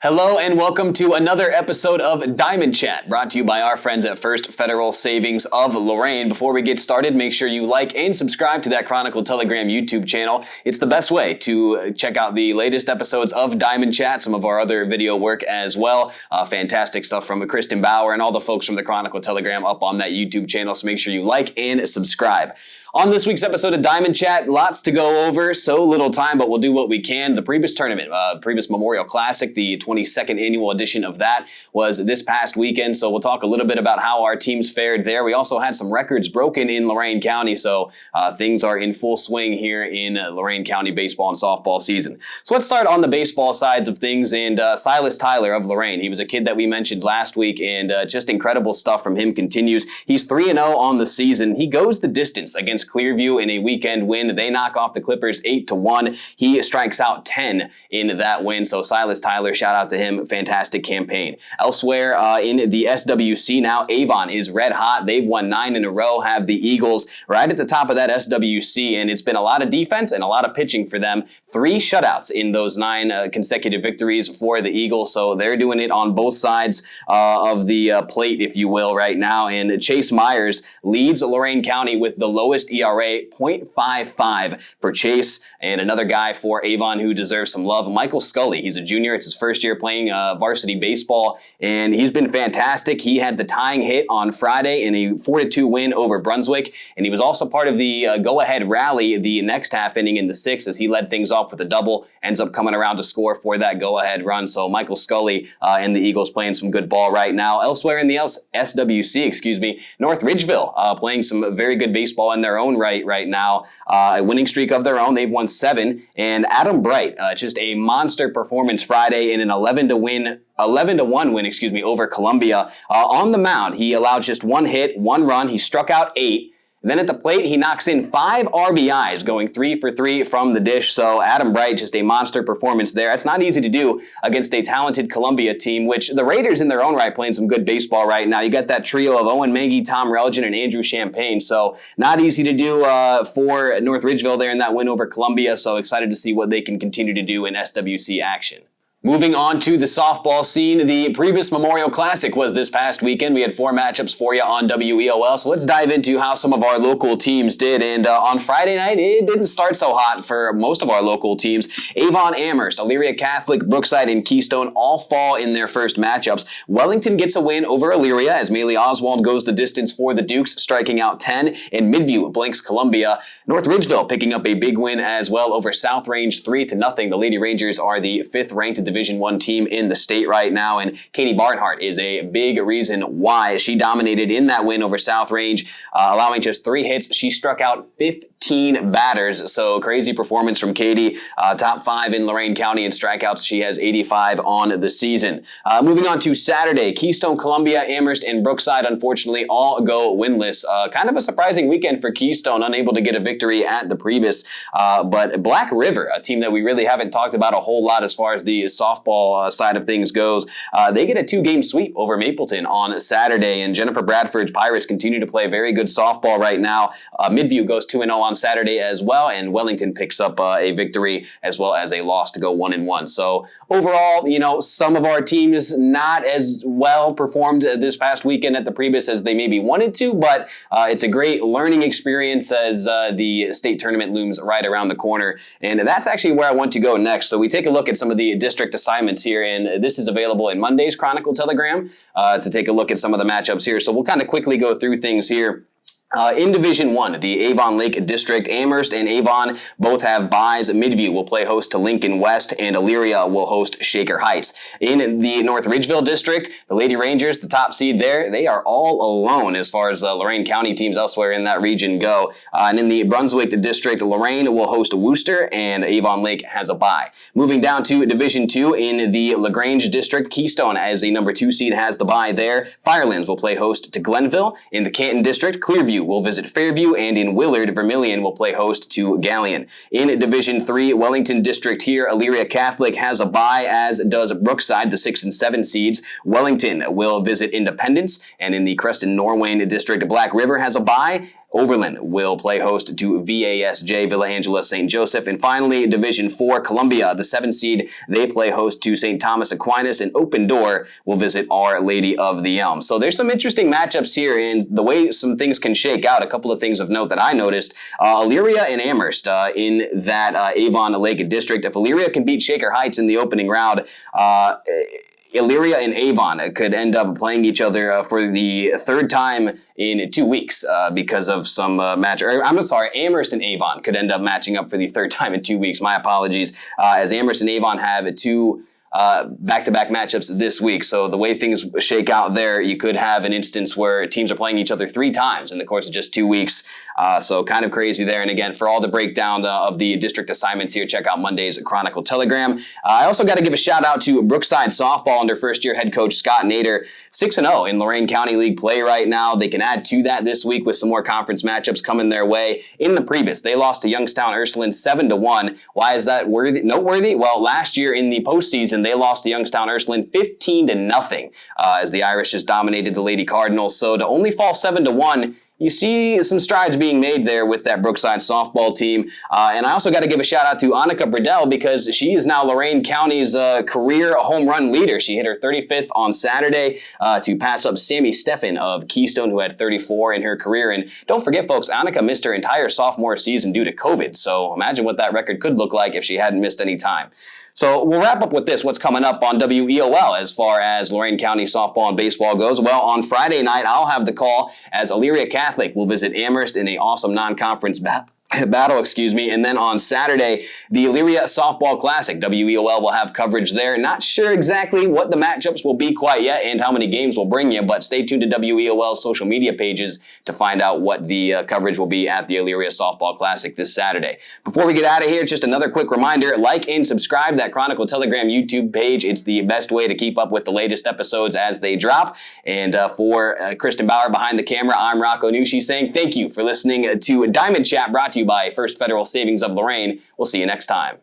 Hello and welcome to another episode of Diamond Chat, brought to you by our friends at First Federal Savings of Lorain. Before we get started, make sure you like and subscribe to that Chronicle Telegram YouTube channel. It's the best way to check out the latest episodes of Diamond Chat, some of our other video work as well. Fantastic stuff from Kristen Bauer and all the folks from the Chronicle Telegram up on that YouTube channel, so make sure you like and subscribe. On this week's episode of Diamond Chat, lots to go over, so little time, but we'll do what we can. The Priebus tournament, Priebus Memorial Classic, the 22nd annual edition of that was this past weekend, so we'll talk a little bit about how our teams fared there. We also had some records broken in Lorain County, so things are in full swing here in Lorain County baseball and softball season. So let's start on the baseball sides of things, and Silas Tyler of Lorain. He was a kid that we mentioned last week, and just incredible stuff from him continues. He's 3-0 on the season. He goes the distance against Clearview in a weekend win. They knock off the Clippers 8-1. He strikes out 10 in that win. So Silas Tyler, shout out to him. Fantastic campaign. Elsewhere in the SWC now, Avon is red hot. They've won 9 in a row, have the Eagles right at the top of that SWC, and it's been a lot of defense and a lot of pitching for them. 3 shutouts in those 9 consecutive victories for the Eagles, so they're doing it on both sides of the plate, if you will, right now. And Chase Myers leads Lorain County with the lowest ERA, 0.55 for Chase, and another guy for Avon who deserves some love, Michael Scully. He's a junior. It's his first year playing varsity baseball, and he's been fantastic. He had the tying hit on Friday in a 4-2 win over Brunswick, and he was also part of the go-ahead rally the next half inning in the 6th as he led things off with a double, ends up coming around to score for that go-ahead run. So Michael Scully and the Eagles playing some good ball right now. Elsewhere in the SWC, North Ridgeville playing some very good baseball in their own right now. A winning streak of their own. They've won 7. And Adam Bright, just a monster performance Friday in an 11-1 win, over Columbia. On the mound, he allowed just 1 hit, 1 run. He struck out 8. Then at the plate, he knocks in 5 RBIs, going 3 for 3 from the dish. So Adam Bright, just a monster performance there. It's not easy to do against a talented Columbia team, which the Raiders in their own right playing some good baseball right now. You got that trio of Owen Mangy, Tom Relgen, and Andrew Champagne. So not easy to do for North Ridgeville there in that win over Columbia. So excited to see what they can continue to do in SWC action. Moving on to the softball scene, the Priebus Memorial Classic was this past weekend. We had 4 matchups for you on Weol, so let's dive into how some of our local teams did. And on Friday night, it didn't start so hot for most of our local teams. Avon, Amherst, Elyria Catholic, Brookside, and Keystone all fall in their first matchups. Wellington gets a win over Elyria as Maylee Oswald goes the distance for the Dukes, striking out 10, and Midview blanks Columbia. North Ridgeville picking up a big win as well over South Range 3-0. The Lady Rangers are the 5th ranked Division I team in the state right now, and Katie Barnhart is a big reason why. She dominated in that win over South Range, allowing just 3 hits. She struck out 15 batters, so crazy performance from Katie. Top 5 in Lorain County in strikeouts. She has 85 on the season. Moving on to Saturday, Keystone, Columbia, Amherst, and Brookside unfortunately all go winless. Kind of a surprising weekend for Keystone, unable to get a victory at the Priebus. But Black River, a team that we really haven't talked about a whole lot as far as the softball side of things goes, they get a 2-game sweep over Mapleton on Saturday, and Jennifer Bradford's Pirates continue to play very good softball right now. Midview goes 2-0 on Saturday as well, and Wellington picks up a victory as well as a loss to go 1-1. So overall, some of our teams not as well performed this past weekend at the Priebus as they maybe wanted to, but it's a great learning experience as the state tournament looms right around the corner, and that's actually where I want to go next. So we take a look at some of the district assignments here, and this is available in Monday's Chronicle Telegram to take a look at some of the matchups here. So we'll kind of quickly go through things here. In Division 1, the Avon Lake District, Amherst and Avon both have byes. Midview will play host to Lincoln West, and Elyria will host Shaker Heights. In the North Ridgeville District, the Lady Rangers, the top seed there, they are all alone as far as Lorain County teams elsewhere in that region go. And in the Brunswick District, Lorain will host Worcester, and Avon Lake has a bye. Moving down to Division 2, in the LaGrange District, Keystone as a number 2 seed has the bye there. Firelands will play host to Glenville. In the Canton District, Clearview will visit Fairview, and in Willard, Vermilion will play host to Galleon. In Division 3, Wellington District here, Elyria Catholic has a bye, as does Brookside, the 6 and 7 seeds. Wellington will visit Independence, and in the Creston Norwayne District, Black River has a bye. Oberlin will play host to VASJ, Villa Angela St. Joseph. And finally, Division 4, Columbia, the 7th seed, they play host to St. Thomas Aquinas, and Open Door will visit Our Lady of the Elm. So there's some interesting matchups here, and the way some things can shake out, a couple of things of note that I noticed, Elyria and Amherst in that Avon Lake District. If Elyria can beat Shaker Heights in the opening round, Elyria and Avon could end up playing each other for the third time in 2 weeks because of some Amherst and Avon could end up matching up for the third time in 2 weeks. My apologies, as Amherst and Avon have two back-to-back matchups this week. So the way things shake out there, you could have an instance where teams are playing each other 3 times in the course of just 2 weeks. So kind of crazy there. And again, for all the breakdown of the district assignments here, check out Monday's Chronicle Telegram. I also got to give a shout out to Brookside Softball under first-year head coach Scott Nader, 6-0 in Lorain County League play right now. They can add to that this week with some more conference matchups coming their way. In the previous, they lost to Youngstown Ursuline 7-1. Why is that noteworthy? Well, last year in the postseason, they lost to Youngstown Ursuline 15-0 as the Irish just dominated the Lady Cardinals. So to only fall 7-1, you see some strides being made there with that Brookside softball team. And I also got to give a shout out to Annika Bradell because she is now Lorain County's career home run leader. She hit her 35th on Saturday to pass up Sammy Steffen of Keystone, who had 34 in her career. And don't forget, folks, Annika missed her entire sophomore season due to COVID. So imagine what that record could look like if she hadn't missed any time. So we'll wrap up with this, what's coming up on Weol as far as Lorain County softball and baseball goes. Well, on Friday night, I'll have the call as Elyria Catholic will visit Amherst in an awesome non-conference battle, and then on Saturday, the Elyria Softball Classic. Weol will have coverage there. Not sure exactly what the matchups will be quite yet and how many games we'll bring you, but stay tuned to Weol's social media pages to find out what the coverage will be at the Elyria Softball Classic this Saturday. Before we get out of here, just another quick reminder, like and subscribe to that Chronicle Telegram YouTube page. It's the best way to keep up with the latest episodes as they drop. And for Kristen Bauer behind the camera, I'm Rocco Nucci saying thank you for listening to Diamond Chat, brought to you by First Federal Savings of Lorain. We'll see you next time.